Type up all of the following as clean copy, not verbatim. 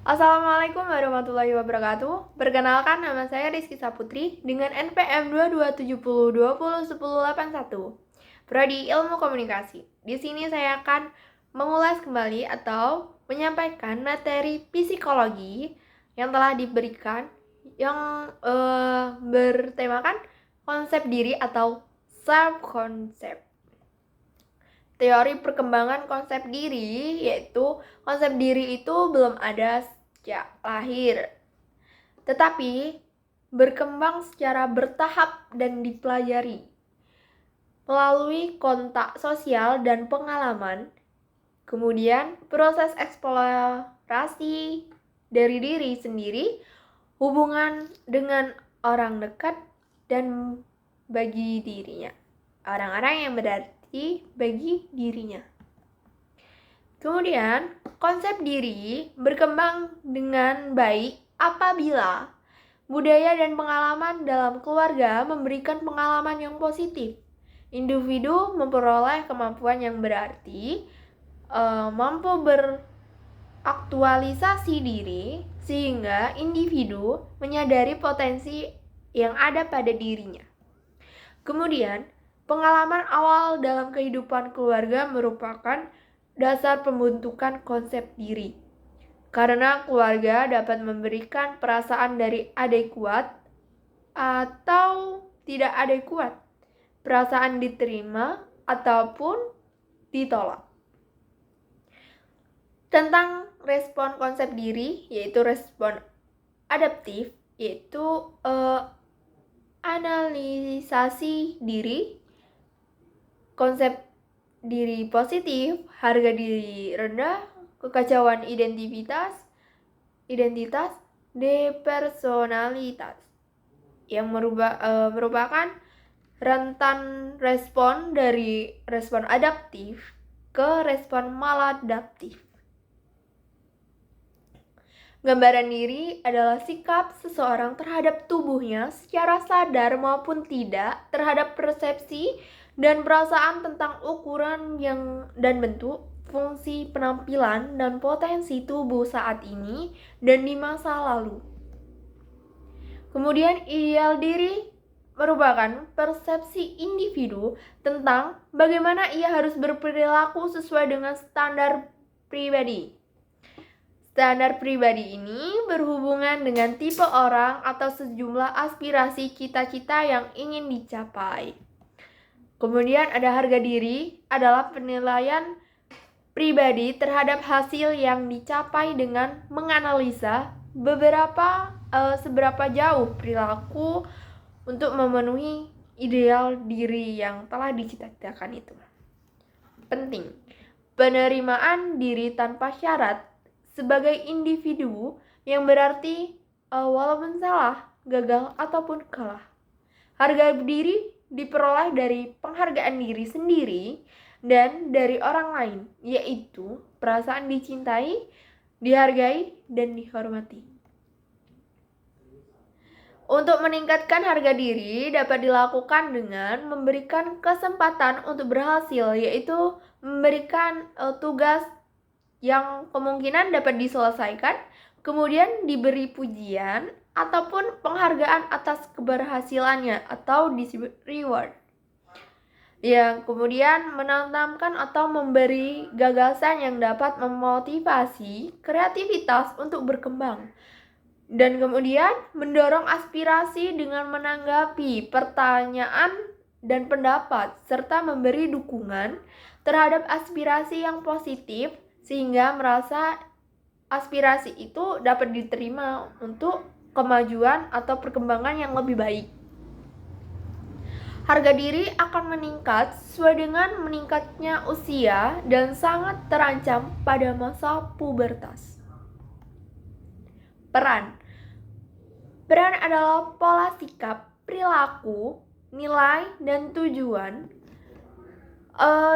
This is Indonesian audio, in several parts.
Assalamualaikum warahmatullahi wabarakatuh. Perkenalkan, nama saya Rizky Saputri dengan NPM 2270201081. Prodi Ilmu Komunikasi. Di sini saya akan mengulas kembali atau menyampaikan materi psikologi yang telah diberikan yang bertemakan konsep diri atau self concept. Teori perkembangan konsep diri, yaitu konsep diri itu belum ada sejak lahir, tetapi berkembang secara bertahap dan dipelajari melalui kontak sosial dan pengalaman. Kemudian proses eksplorasi dari diri sendiri, hubungan dengan orang dekat, dan bagi dirinya, orang-orang yang berarti bagi dirinya. Kemudian, konsep diri berkembang dengan baik apabila budaya dan pengalaman dalam keluarga memberikan pengalaman yang positif. Individu memperoleh kemampuan yang berarti, mampu beraktualisasi diri, sehingga individu menyadari potensi yang ada pada dirinya. Kemudian, pengalaman awal dalam kehidupan keluarga merupakan dasar pembentukan konsep diri. Karena keluarga dapat memberikan perasaan dari adekuat atau tidak adekuat, perasaan diterima ataupun ditolak. Tentang respon konsep diri, yaitu respon adaptif, yaitu analisasi diri, konsep diri positif, harga diri rendah, kekacauan identitas, depersonalitas, yang merupakan rentan respon dari respon adaptif ke respon maladaptif. Gambaran diri adalah sikap seseorang terhadap tubuhnya secara sadar maupun tidak, terhadap persepsi dan perasaan tentang ukuran dan bentuk, fungsi penampilan, dan potensi tubuh saat ini dan di masa lalu. Kemudian, ideal diri merupakan persepsi individu tentang bagaimana ia harus berperilaku sesuai dengan standar pribadi. Standar pribadi ini berhubungan dengan tipe orang atau sejumlah aspirasi cita-cita yang ingin dicapai. Kemudian ada harga diri, adalah penilaian pribadi terhadap hasil yang dicapai dengan menganalisa seberapa jauh perilaku untuk memenuhi ideal diri yang telah dicita-citakan itu. Penting, penerimaan diri tanpa syarat sebagai individu yang berarti walaupun salah, gagal, ataupun kalah. Harga diri diperoleh dari penghargaan diri sendiri dan dari orang lain, yaitu perasaan dicintai, dihargai, dan dihormati. Untuk meningkatkan harga diri dapat dilakukan dengan memberikan kesempatan untuk berhasil, yaitu memberikan tugas yang kemungkinan dapat diselesaikan, kemudian diberi pujian ataupun penghargaan atas keberhasilannya atau disebut reward. Yang kemudian menanamkan atau memberi gagasan yang dapat memotivasi kreativitas untuk berkembang. Dan kemudian mendorong aspirasi dengan menanggapi pertanyaan dan pendapat serta memberi dukungan terhadap aspirasi yang positif, sehingga merasa aspirasi itu dapat diterima untuk kemajuan atau perkembangan yang lebih baik. Harga diri akan meningkat sesuai dengan meningkatnya usia dan sangat terancam pada masa pubertas. Peran adalah pola sikap, perilaku, nilai, dan tujuan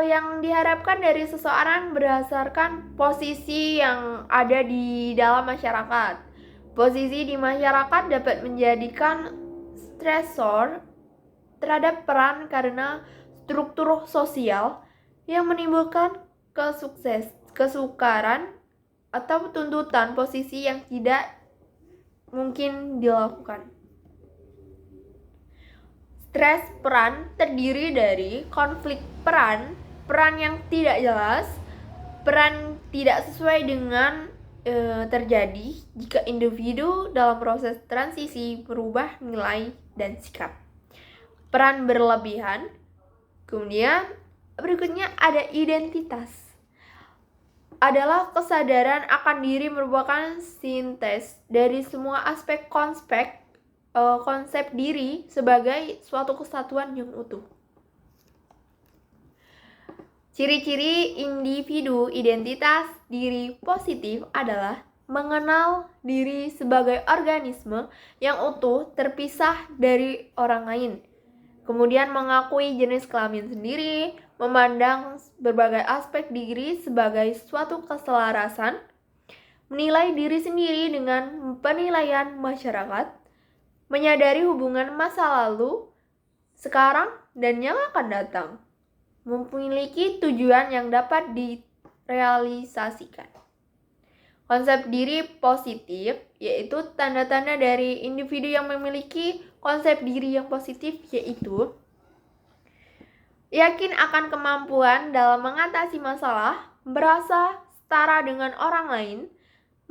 yang diharapkan dari seseorang berdasarkan posisi yang ada di dalam masyarakat. Posisi di masyarakat dapat menjadikan stresor terhadap peran karena struktur sosial yang menimbulkan kesukaran atau tuntutan posisi yang tidak mungkin dilakukan. Stres peran terdiri dari konflik peran yang tidak jelas, peran tidak sesuai dengan terjadi jika individu dalam proses transisi berubah nilai dan sikap. Peran berlebihan. Kemudian berikutnya ada identitas. Adalah kesadaran akan diri merupakan sintes dari semua aspek konsep diri sebagai suatu kesatuan yang utuh. Ciri-ciri individu identitas diri positif adalah mengenal diri sebagai organisme yang utuh terpisah dari orang lain. Kemudian mengakui jenis kelamin sendiri, memandang berbagai aspek diri sebagai suatu keselarasan, menilai diri sendiri dengan penilaian masyarakat, menyadari hubungan masa lalu, sekarang, dan yang akan datang, memiliki tujuan yang dapat direalisasikan. Konsep diri positif yaitu tanda-tanda dari individu yang memiliki konsep diri yang positif, yaitu yakin akan kemampuan dalam mengatasi masalah, merasa setara dengan orang lain,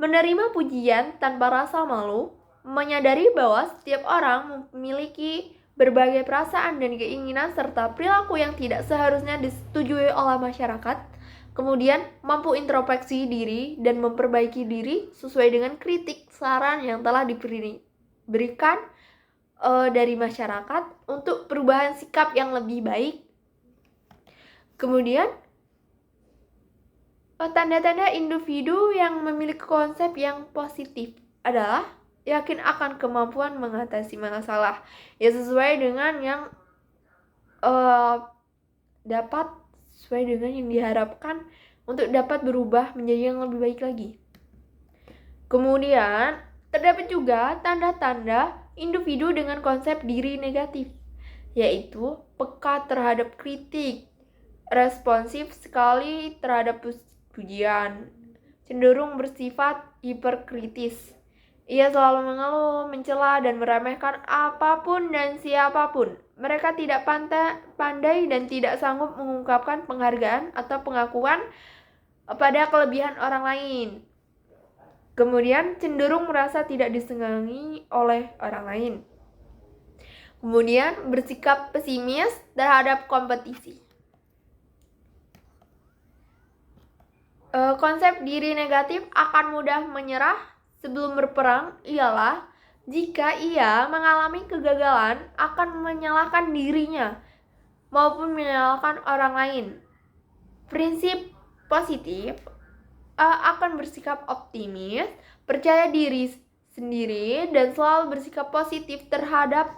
menerima pujian tanpa rasa malu, menyadari bahwa setiap orang memiliki berbagai perasaan dan keinginan serta perilaku yang tidak seharusnya disetujui oleh masyarakat. Kemudian mampu introspeksi diri dan memperbaiki diri sesuai dengan kritik saran yang telah diberikan dari masyarakat untuk perubahan sikap yang lebih baik. Kemudian tanda-tanda individu yang memiliki konsep yang positif adalah yakin akan kemampuan mengatasi masalah ya sesuai dengan yang dapat sesuai dengan yang diharapkan untuk dapat berubah menjadi yang lebih baik lagi. Kemudian terdapat juga tanda-tanda individu dengan konsep diri negatif, yaitu peka terhadap kritik, responsif sekali terhadap pujian, cenderung bersifat hiperkritis. Ia selalu mengeluh, mencela, dan meremehkan apapun dan siapapun. Mereka tidak pandai dan tidak sanggup mengungkapkan penghargaan atau pengakuan pada kelebihan orang lain. Kemudian cenderung merasa tidak disenangi oleh orang lain. Kemudian bersikap pesimis terhadap kompetisi. Konsep diri negatif akan mudah menyerah sebelum berperang ialah jika ia mengalami kegagalan akan menyalahkan dirinya maupun menyalahkan orang lain. Prinsip positif akan bersikap optimis, percaya diri sendiri, dan selalu bersikap positif terhadap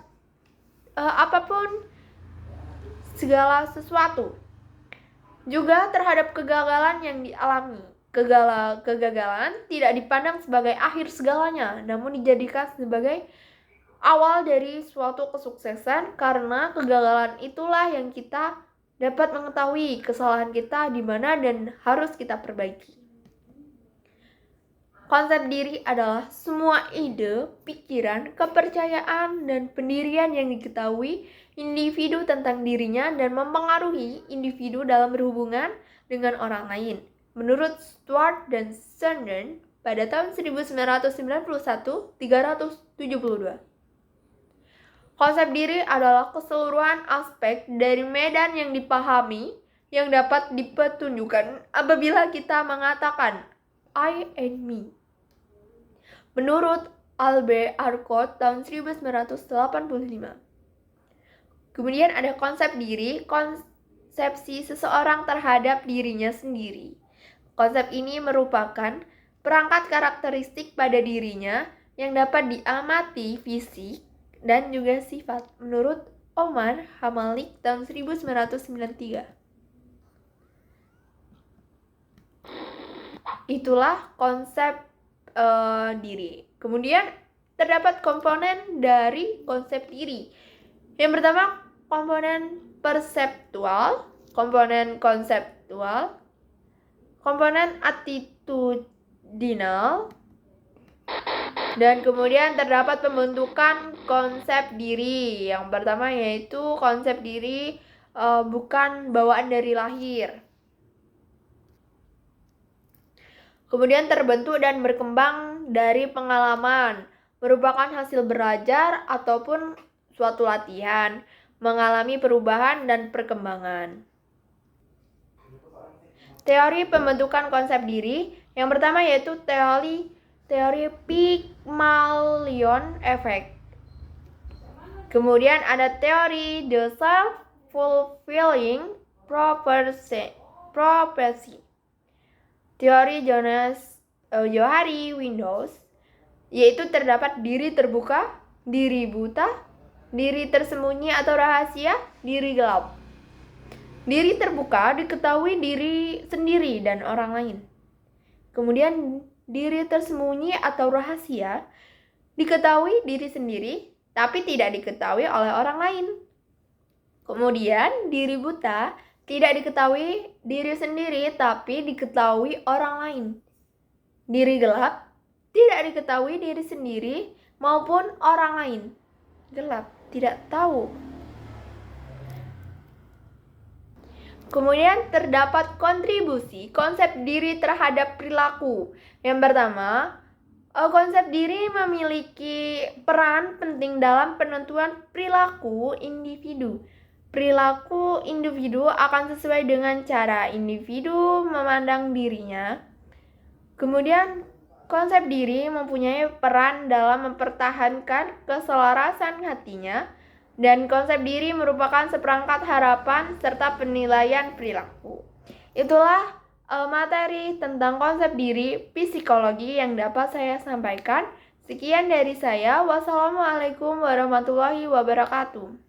apapun segala sesuatu. Juga terhadap kegagalan yang dialami. Kegagalan tidak dipandang sebagai akhir segalanya, namun dijadikan sebagai awal dari suatu kesuksesan, karena kegagalan itulah yang kita dapat mengetahui kesalahan kita di mana dan harus kita perbaiki. Konsep diri adalah semua ide, pikiran, kepercayaan, dan pendirian yang diketahui individu tentang dirinya dan mempengaruhi individu dalam berhubungan dengan orang lain. Menurut Stuart dan Sandern pada tahun 1991-372. Konsep diri adalah keseluruhan aspek dari medan yang dipahami yang dapat dipertunjukkan apabila kita mengatakan I and me. Menurut Albert Arcot tahun 1985. Kemudian ada konsep diri, konsepsi seseorang terhadap dirinya sendiri. Konsep ini merupakan perangkat karakteristik pada dirinya yang dapat diamati fisik dan juga sifat. Menurut Omar Hamalik tahun 1993. Itulah konsep diri. Kemudian terdapat komponen dari konsep diri. Yang pertama, komponen perseptual, komponen konseptual, komponen attitudinal, attitudinal. Dan kemudian terdapat pembentukan konsep diri. Yang pertama yaitu konsep diri bukan bawaan dari lahir. Kemudian terbentuk dan berkembang dari pengalaman, merupakan hasil belajar ataupun suatu latihan, mengalami perubahan dan perkembangan. Teori pembentukan konsep diri, yang pertama yaitu teori Pygmalion Effect. Kemudian ada teori the self-fulfilling prophecy. Teori Johari Windows, yaitu terdapat diri terbuka, diri buta, diri tersembunyi atau rahasia, diri gelap. Diri terbuka diketahui diri sendiri dan orang lain. Kemudian diri tersembunyi atau rahasia diketahui diri sendiri tapi tidak diketahui oleh orang lain. Kemudian diri buta tidak diketahui diri sendiri tapi diketahui orang lain. Diri gelap tidak diketahui diri sendiri maupun orang lain. Gelap, tidak tahu. Kemudian terdapat kontribusi konsep diri terhadap perilaku. Yang pertama, konsep diri memiliki peran penting dalam penentuan perilaku individu. Perilaku individu akan sesuai dengan cara individu memandang dirinya. Kemudian, konsep diri mempunyai peran dalam mempertahankan keselarasan hatinya, dan konsep diri merupakan seperangkat harapan serta penilaian perilaku. Itulah materi tentang konsep diri psikologi yang dapat saya sampaikan. Sekian dari saya. Wassalamualaikum warahmatullahi wabarakatuh.